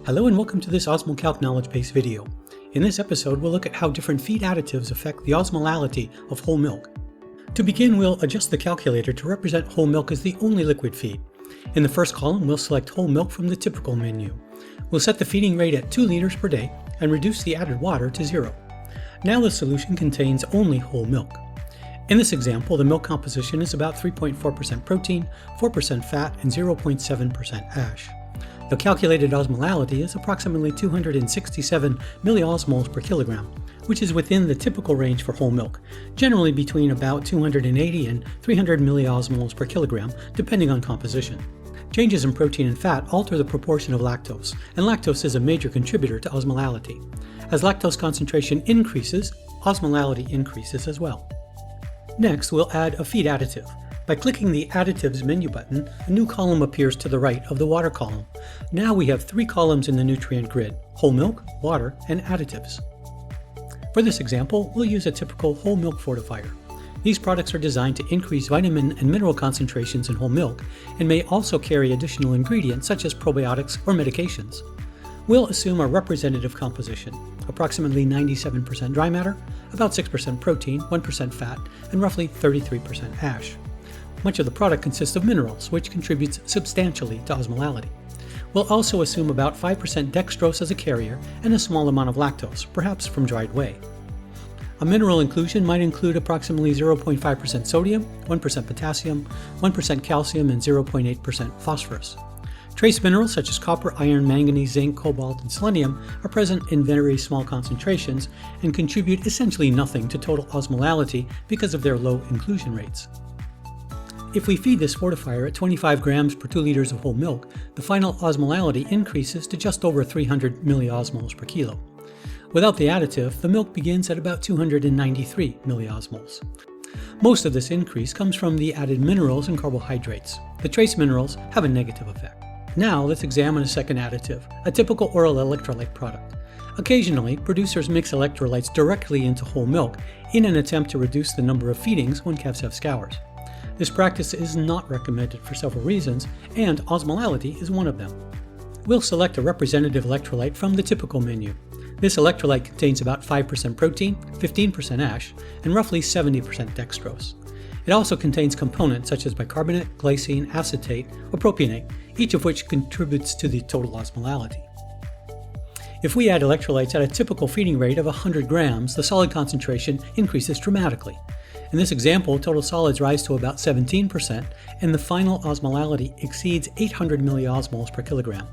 Hello and welcome to this Osmocalc knowledge base video. In this episode, we'll look at how different feed additives affect the osmolality of whole milk. To begin, we'll adjust the calculator to represent whole milk as the only liquid feed. In the first column, we'll select whole milk from the typical menu. We'll set the feeding rate at 2 liters per day and reduce the added water to 0. Now the solution contains only whole milk. In this example, the milk composition is about 3.4% protein, 4% fat, and 0.7% ash. The calculated osmolality is approximately 267 milliosmoles per kilogram, which is within the typical range for whole milk, generally between about 280 and 300 milliosmoles per kilogram, depending on composition. Changes in protein and fat alter the proportion of lactose, and lactose is a major contributor to osmolality. As lactose concentration increases, osmolality increases as well. Next, we'll add a feed additive. By clicking the Additives menu button, a new column appears to the right of the water column. Now we have 3 columns in the nutrient grid: whole milk, water, and additives. For this example, we'll use a typical whole milk fortifier. These products are designed to increase vitamin and mineral concentrations in whole milk and may also carry additional ingredients such as probiotics or medications. We'll assume a representative composition: approximately 97% dry matter, about 6% protein, 1% fat, and roughly 33% ash. Much of the product consists of minerals, which contributes substantially to osmolality. We'll also assume about 5% dextrose as a carrier and a small amount of lactose, perhaps from dried whey. A mineral inclusion might include approximately 0.5% sodium, 1% potassium, 1% calcium, and 0.8% phosphorus. Trace minerals such as copper, iron, manganese, zinc, cobalt, and selenium are present in very small concentrations and contribute essentially nothing to total osmolality because of their low inclusion rates. If we feed this fortifier at 25 grams per 2 liters of whole milk, the final osmolality increases to just over 300 milliosmoles per kilo. Without the additive, the milk begins at about 293 milliosmoles. Most of this increase comes from the added minerals and carbohydrates. The trace minerals have a negative effect. Now let's examine a second additive, a typical oral electrolyte product. Occasionally, producers mix electrolytes directly into whole milk in an attempt to reduce the number of feedings when calves have scours. This practice is not recommended for several reasons, and osmolality is one of them. We'll select a representative electrolyte from the typical menu. This electrolyte contains about 5% protein, 15% ash, and roughly 70% dextrose. It also contains components such as bicarbonate, glycine, acetate, or propionate, each of which contributes to the total osmolality. If we add electrolytes at a typical feeding rate of 100 grams, the solid concentration increases dramatically. In this example, total solids rise to about 17%, and the final osmolality exceeds 800 milliosmoles per kilogram.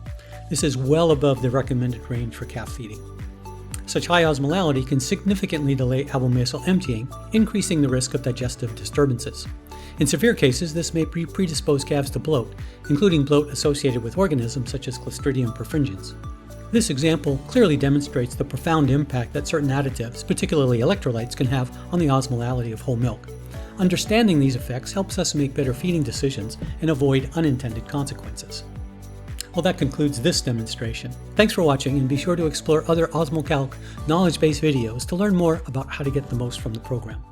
This is well above the recommended range for calf feeding. Such high osmolality can significantly delay abomasal emptying, increasing the risk of digestive disturbances. In severe cases, this may predispose calves to bloat, including bloat associated with organisms such as Clostridium perfringens. This example clearly demonstrates the profound impact that certain additives, particularly electrolytes, can have on the osmolality of whole milk. Understanding these effects helps us make better feeding decisions and avoid unintended consequences. Well, that concludes this demonstration. Thanks for watching, and be sure to explore other Osmocalc knowledge-based videos to learn more about how to get the most from the program.